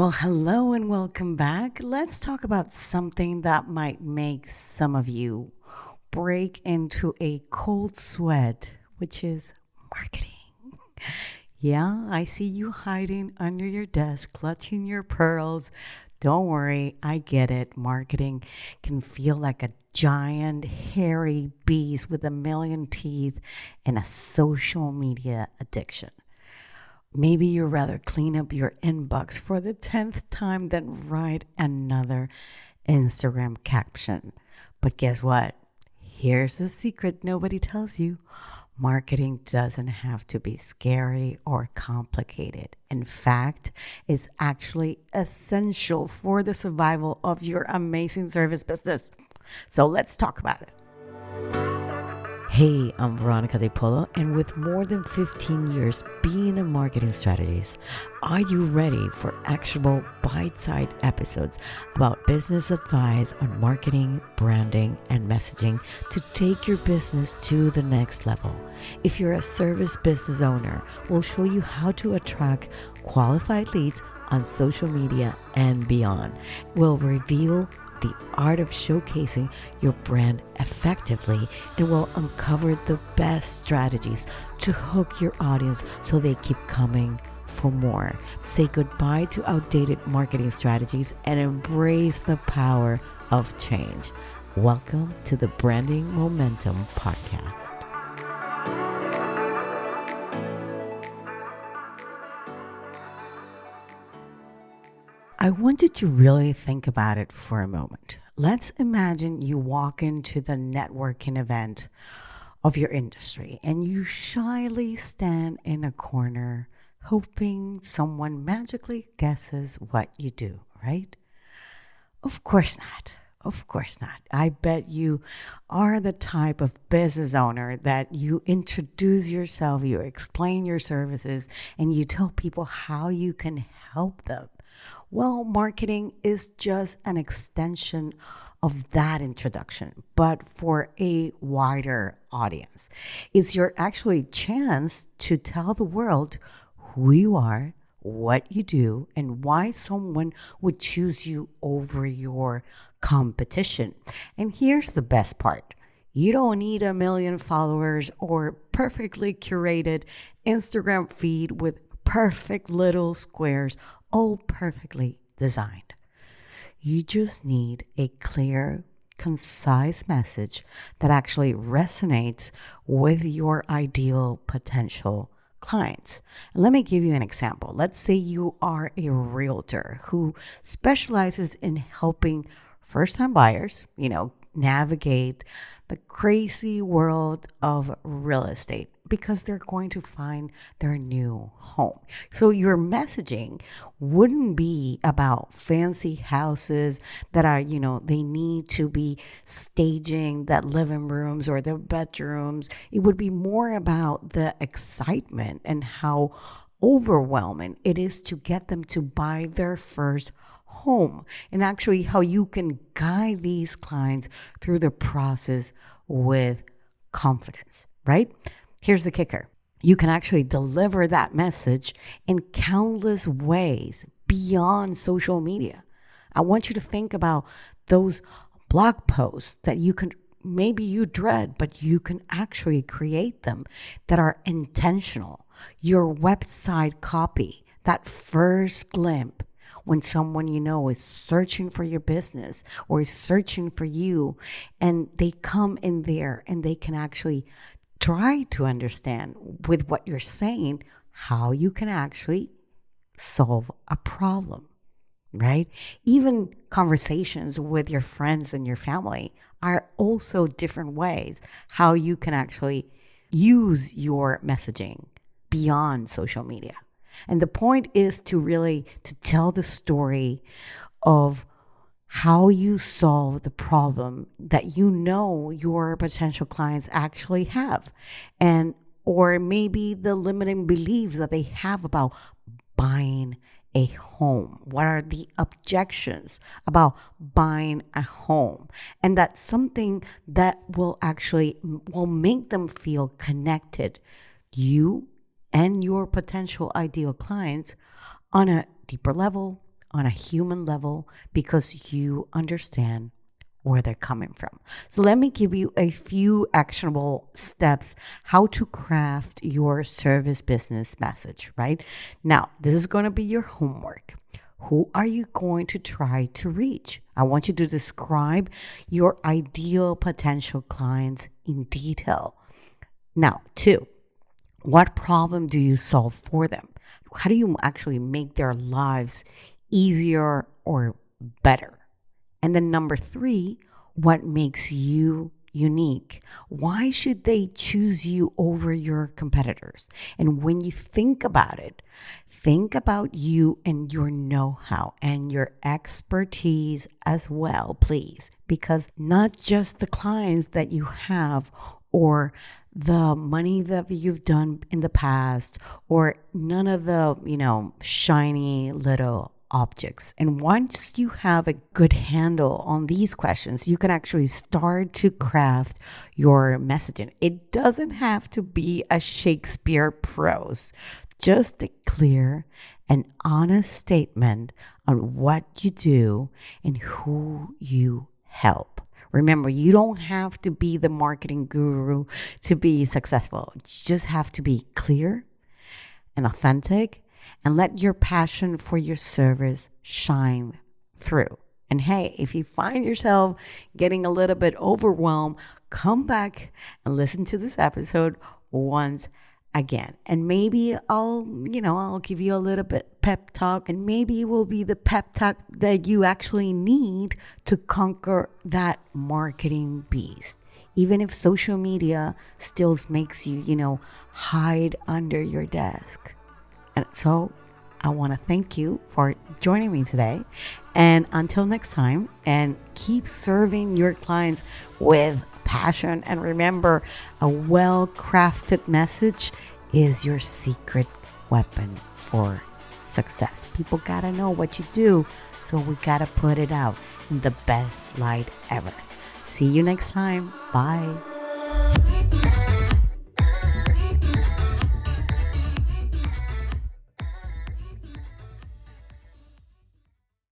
Well, hello and welcome back. Let's talk about something that might make some of you break into a cold sweat, which is marketing. Yeah, I see you hiding under your desk, clutching your pearls. Don't worry, I get it. Marketing can feel like a giant, hairy beast with a million teeth and a social media addiction. Maybe you'd rather clean up your inbox for the 10th time than write another Instagram caption. But guess what? Here's the secret nobody tells you. Marketing doesn't have to be scary or complicated. In fact, it's actually essential for the survival of your amazing service business. So let's talk about it. Hey, I'm Veronica de Polo, and with more than 15 years being a marketing strategist, are you ready for actionable bite-sized episodes about business advice on marketing, branding, and messaging to take your business to the next level? If you're a service business owner, we'll show you how to attract qualified leads on social media and beyond. We'll reveal the art of showcasing your brand effectively and will uncover the best strategies to hook your audience so they keep coming for more. Say goodbye to outdated marketing strategies and embrace the power of change. Welcome to the Branding Momentum Podcast. I want you to really think about it for a moment. Let's imagine you walk into the networking event of your industry and you shyly stand in a corner hoping someone magically guesses what you do, right? Of course not. Of course not. I bet you are the type of business owner that you introduce yourself, you explain your services, and you tell people how you can help them. Well, marketing is just an extension of that introduction, but for a wider audience. It's your actually chance to tell the world who you are, what you do, and why someone would choose you over your competition. And here's the best part. You don't need a million followers or perfectly curated Instagram feed with perfect little squares, all perfectly designed. You just need a clear, concise message that actually resonates with your ideal potential clients. And let me give you an example. Let's say you are a realtor who specializes in helping first-time buyers, navigate the crazy world of real estate because they're going to find their new home. So your messaging wouldn't be about fancy houses that are, they need to be staging that living rooms or the bedrooms. It would be more about the excitement and how overwhelming it is to get them to buy their first home, and actually how you can guide these clients through the process with confidence, right? Here's the kicker. You can actually deliver that message in countless ways beyond social media. I want you to think about those blog posts that maybe you dread, but you can actually create them that are intentional. Your website copy, that first glimpse, when someone is searching for your business or is searching for you, and they come in there and they can actually try to understand with what you're saying how you can actually solve a problem, right? Even conversations with your friends and your family are also different ways how you can actually use your messaging beyond social media. And the point is to tell the story of how you solve the problem that your potential clients actually have, or maybe the limiting beliefs that they have about buying a home. What are the objections about buying a home? And that's something that will make them feel connected, you and your potential ideal clients, on a deeper level, on a human level because you understand where they're coming from. So let me give you a few actionable steps how to craft your service business message, right? Now, this is going to be your homework. Who are you going to try to reach? I want you to describe your ideal potential clients in detail. Now, two, what problem do you solve for them? How do you actually make their lives easier or better? And then number three, what makes you unique? Why should they choose you over your competitors? And when you think about it, think about you and your know-how and your expertise as well, please, because not just the clients that you have or the money that you've done in the past or none of the, shiny little objects. And once you have a good handle on these questions, you can actually start to craft your messaging. It doesn't have to be a Shakespeare prose, just a clear and honest statement on what you do and who you help. Remember, you don't have to be the marketing guru to be successful. You just have to be clear and authentic and let your passion for your service shine through. And hey, if you find yourself getting a little bit overwhelmed, come back and listen to this episode once again. And maybe I'll give you a little bit pep talk, and maybe it will be the pep talk that you actually need to conquer that marketing beast. Even if social media still makes you, hide under your desk. And so I want to thank you for joining me today. And until next time, and keep serving your clients with passion. And remember, a well-crafted message is your secret weapon for success. People got to know what you do, so we got to put it out in the best light ever. See you next time. Bye.